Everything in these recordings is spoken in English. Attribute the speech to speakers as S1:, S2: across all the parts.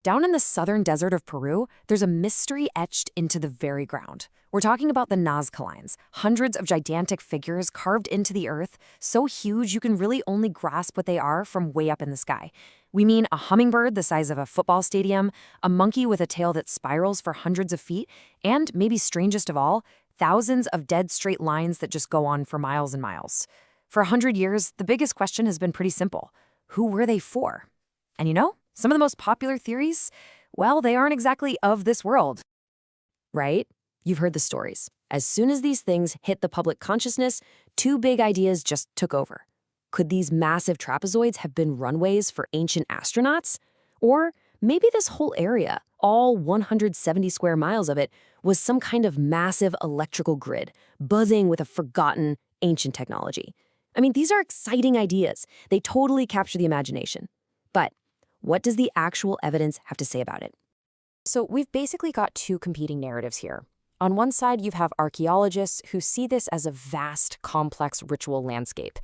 S1: Down in the southern desert of Peru, there's a mystery etched into the very ground. We're talking about the Nazca Lines, hundreds of gigantic figures carved into the earth, so huge you can really only grasp what they are from way up in the sky. We mean a hummingbird the size of a football stadium, a monkey with a tail that spirals for hundreds of feet, and, maybe strangest of all, thousands of dead straight lines that just go on for miles and miles. For 100 years, the biggest question has been pretty simple. Who were they for? And some of the most popular theories, well, they aren't exactly of this world. Right? You've heard the stories. As soon as these things hit the public consciousness, two big ideas just took over. Could these massive trapezoids have been runways for ancient astronauts? Or maybe this whole area, all 170 square miles of it, was some kind of massive electrical grid, buzzing with a forgotten ancient technology. I mean, these are exciting ideas. They totally capture the imagination. But what does the actual evidence have to say about it? So we've basically got two competing narratives here. On one side, you have archaeologists who see this as a vast, complex ritual landscape.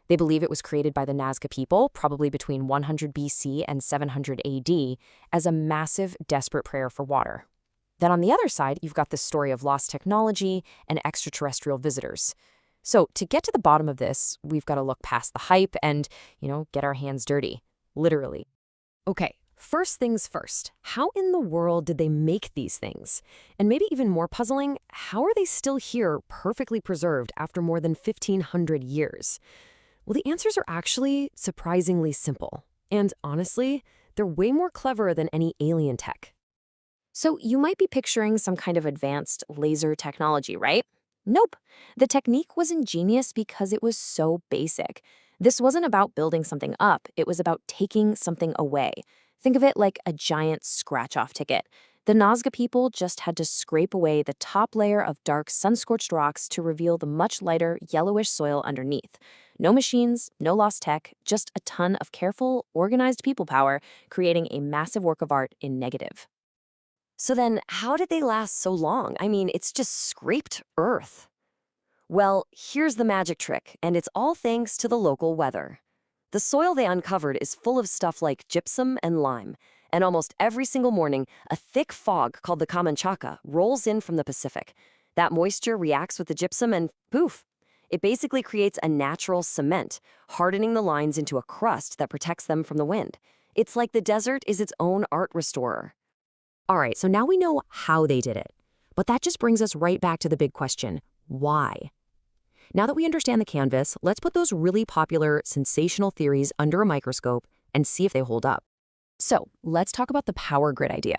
S1: They believe it was created by the Nazca people, probably between 100 BC and 700 AD, as a massive, desperate prayer for water. Then on the other side, you've got the story of lost technology and extraterrestrial visitors. So to get to the bottom of this, we've got to look past the hype and, get our hands dirty. Literally. Okay, first things first. How in the world did they make these things? And maybe even more puzzling, how are they still here, perfectly preserved after more than 1,500 years? Well, the answers are actually surprisingly simple. And honestly, they're way more clever than any alien tech. So you might be picturing some kind of advanced laser technology, right? Nope. The technique was ingenious because it was so basic. This wasn't about building something up, it was about taking something away. Think of it like a giant scratch-off ticket. The Nazca people just had to scrape away the top layer of dark sun-scorched rocks to reveal the much lighter, yellowish soil underneath. No machines, no lost tech, just a ton of careful, organized people power, creating a massive work of art in negative. So then, how did they last so long? I mean, it's just scraped earth. Well, here's the magic trick, and it's all thanks to the local weather. The soil they uncovered is full of stuff like gypsum and lime, and almost every single morning, a thick fog called the camanchaca rolls in from the Pacific. That moisture reacts with the gypsum and poof! It basically creates a natural cement, hardening the lines into a crust that protects them from the wind. It's like the desert is its own art restorer. All right, so now we know how they did it. But that just brings us right back to the big question. Why? Now that we understand the canvas, let's put those really popular, sensational theories under a microscope and see if they hold up. So let's talk about the power grid idea.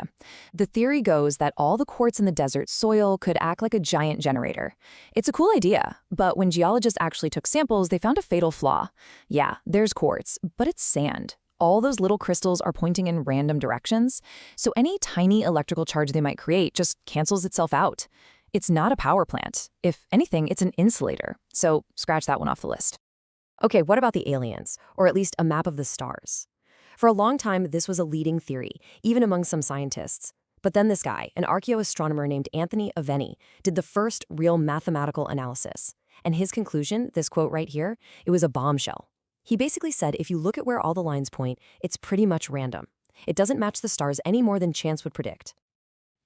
S1: The theory goes that all the quartz in the desert soil could act like a giant generator. It's a cool idea, but when geologists actually took samples, they found a fatal flaw. Yeah, there's quartz, but it's sand. All those little crystals are pointing in random directions, so any tiny electrical charge they might create just cancels itself out. It's not a power plant. If anything, it's an insulator. So scratch that one off the list. Okay, what about the aliens, or at least a map of the stars? For a long time, this was a leading theory, even among some scientists. But then this guy, an archaeoastronomer named Anthony Aveni, did the first real mathematical analysis. And his conclusion, this quote right here, it was a bombshell. He basically said if you look at where all the lines point, it's pretty much random. It doesn't match the stars any more than chance would predict.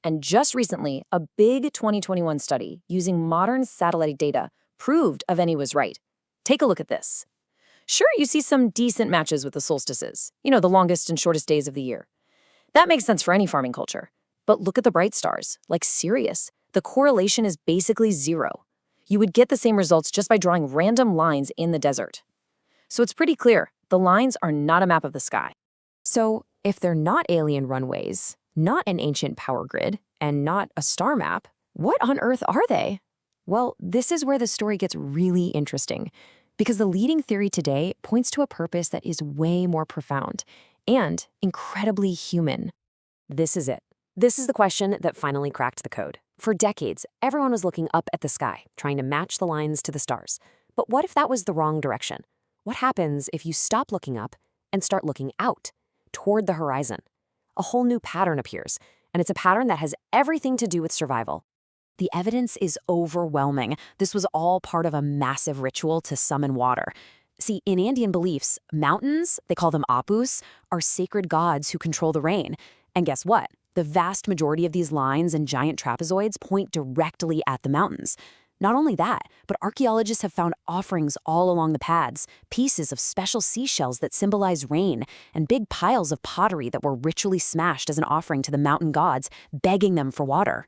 S1: And just recently, a big 2021 study using modern satellite data proved Aveni was right. Take a look at this. Sure, you see some decent matches with the solstices, the longest and shortest days of the year. That makes sense for any farming culture. But look at the bright stars, like Sirius. The correlation is basically zero. You would get the same results just by drawing random lines in the desert. So it's pretty clear, the lines are not a map of the sky. So if they're not alien runways, not an ancient power grid, and not a star map, what on earth are they? Well, this is where the story gets really interesting, because the leading theory today points to a purpose that is way more profound and incredibly human. This is it. This is the question that finally cracked the code. For decades, everyone was looking up at the sky, trying to match the lines to the stars. But what if that was the wrong direction? What happens if you stop looking up and start looking out, toward the horizon? A whole new pattern appears, and it's a pattern that has everything to do with survival. The evidence is overwhelming. This was all part of a massive ritual to summon water. See, in Indian beliefs, mountains, they call them apus, are sacred gods who control the rain. And guess what? The vast majority of these lines and giant trapezoids point directly at the mountains. Not only that, but archaeologists have found offerings all along the paths, pieces of special seashells that symbolize rain, and big piles of pottery that were ritually smashed as an offering to the mountain gods, begging them for water.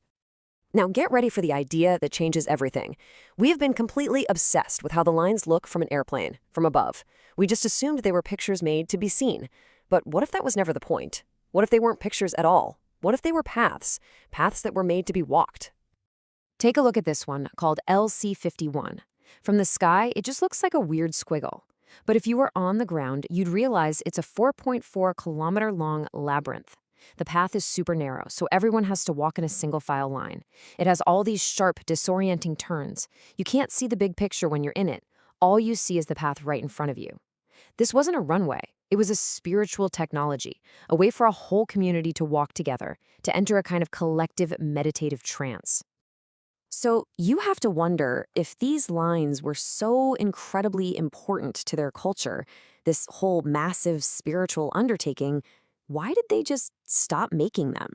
S2: Now get ready for the idea that changes everything. We have been completely obsessed with how the lines look from an airplane, from above. We just assumed they were pictures made to be seen. But what if that was never the point? What if they weren't pictures at all? What if they were paths that were made to be walked?
S1: Take a look at this one, called LC51. From the sky, it just looks like a weird squiggle. But if you were on the ground, you'd realize it's a 4.4-kilometer-long labyrinth. The path is super narrow, so everyone has to walk in a single-file line. It has all these sharp, disorienting turns. You can't see the big picture when you're in it. All you see is the path right in front of you. This wasn't a runway. It was a spiritual technology, a way for a whole community to walk together, to enter a kind of collective meditative trance. So you have to wonder, if these lines were so incredibly important to their culture, this whole massive spiritual undertaking, why did they just stop making them?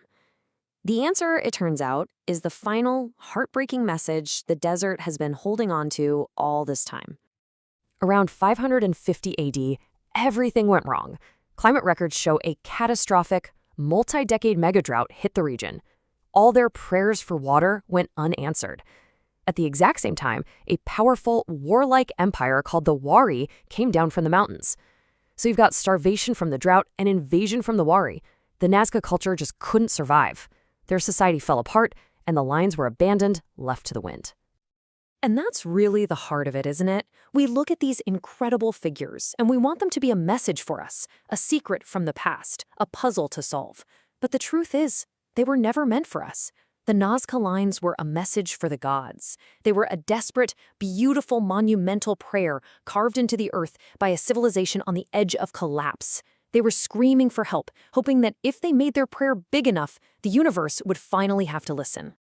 S1: The answer, it turns out, is the final, heartbreaking message the desert has been holding on to all this time. Around 550 AD, everything went wrong. Climate records show a catastrophic, multi-decade megadrought hit the region. All their prayers for water went unanswered. At the exact same time, a powerful, warlike empire called the Wari came down from the mountains. So you've got starvation from the drought and invasion from the Wari. The Nazca culture just couldn't survive. Their society fell apart, and the lines were abandoned, left to the wind. And that's really the heart of it, isn't it? We look at these incredible figures, and we want them to be a message for us, a secret from the past, a puzzle to solve. But the truth is, they were never meant for us. The Nazca Lines were a message for the gods. They were a desperate, beautiful, monumental prayer carved into the earth by a civilization on the edge of collapse. They were screaming for help, hoping that if they made their prayer big enough, the universe would finally have to listen.